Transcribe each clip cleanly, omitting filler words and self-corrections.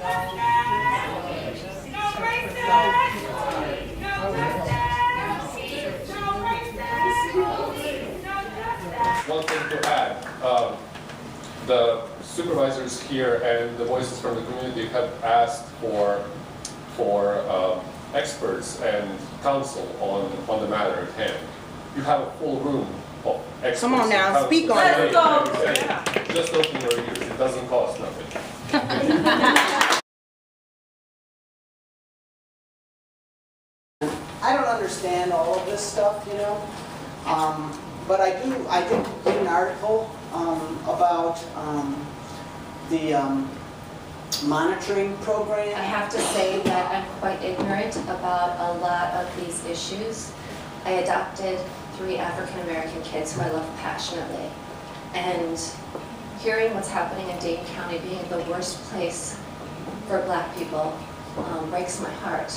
One thing to add, the supervisors here and the voices from the community have asked for experts and counsel on the matter at hand. You have a full room of experts. Come on now, speak on it. Let's go. Just open your ears. It doesn't cost nothing. I don't understand all of this stuff, you know, but I did read an article about the monitoring program. I have to say that I'm quite ignorant about a lot of these issues. I adopted 3 African American kids who I love passionately, and hearing what's happening in Dane County being the worst place for Black people breaks my heart.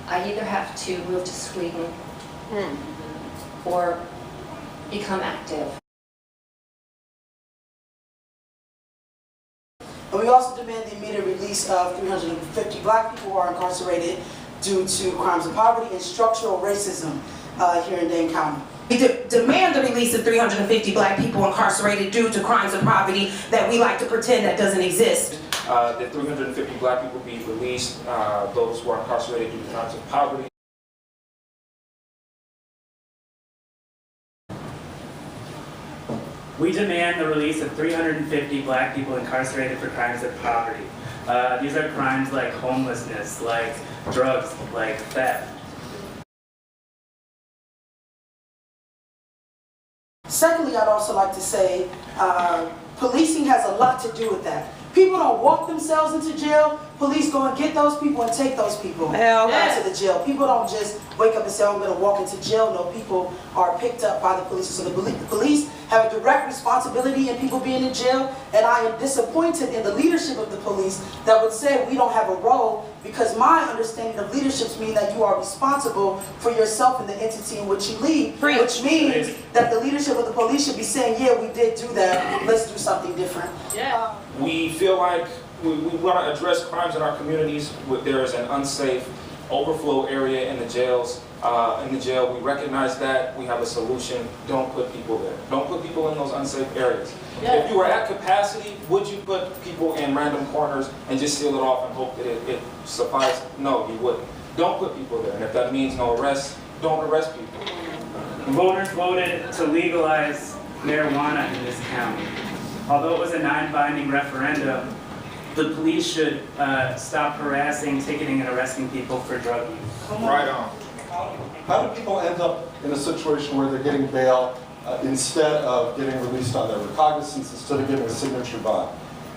I either have to move to Sweden or become active. And we also demand the immediate release of 350 Black people who are incarcerated due to crimes of poverty and structural racism here in Dane County. We demand the release of 350 Black people incarcerated due to crimes of poverty that we like to pretend that doesn't exist. That 350 Black people be released, those who are incarcerated due to crimes of poverty. We demand the release of 350 Black people incarcerated for crimes of poverty. These are crimes like homelessness, like drugs, like theft. Secondly, I'd also like to say policing has a lot to do with that. People don't walk themselves into jail. Police go and get those people and take those people to the jail. People don't just wake up and say, I'm going to walk into jail. No, people are picked up by the police. So the police have a direct responsibility in people being in jail. And I am disappointed in the leadership of the police that would say we don't have a role, because my understanding of leadership means that you are responsible for yourself and the entity in which you lead. Which means that the leadership of the police should be saying, yeah, we did do that. Let's do something different. We feel like we want to address crimes in our communities. There is an unsafe overflow area in the jails. We recognize that. We have a solution. Don't put people there. Don't put people in those unsafe areas. If you were at capacity, would you put people in random corners and just seal it off and hope that it suffices? No, you wouldn't. Don't put people there. And if that means no arrest, don't arrest people. Voters voted to legalize marijuana in this county. Although it was a non-binding referendum, the police should stop harassing, ticketing, and arresting people for drug use. Right on. How do people end up in a situation where they're getting bail instead of getting released on their recognizance, instead of getting a signature bond?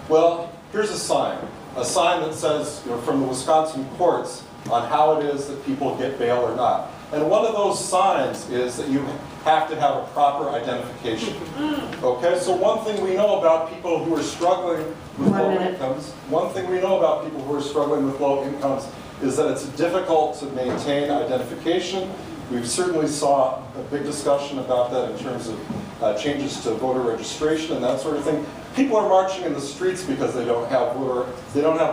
Well, here's a sign that says, you know, from the Wisconsin courts on how it is that people get bail or not. And one of those signs is that you have to have a proper identification. Okay, so one thing we know about people who are struggling with low incomes, is that it's difficult to maintain identification. We've certainly saw a big discussion about that in terms of changes to voter registration and that sort of thing. People are marching in the streets because they don't have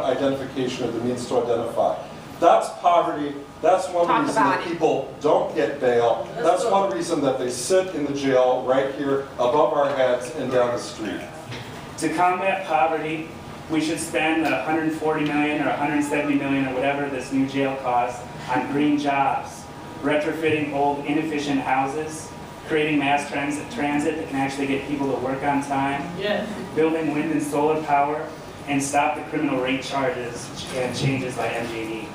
identification or the means to identify. That's poverty. That's one reason that people don't get bail. That's one reason that they sit in the jail right here above our heads and down the street. To combat poverty, we should spend the $140 million or $170 million or whatever this new jail costs on green jobs, retrofitting old inefficient houses, creating mass transit that can actually get people to work on time, building wind and solar power, and stop the criminal rate charges and changes by MJD.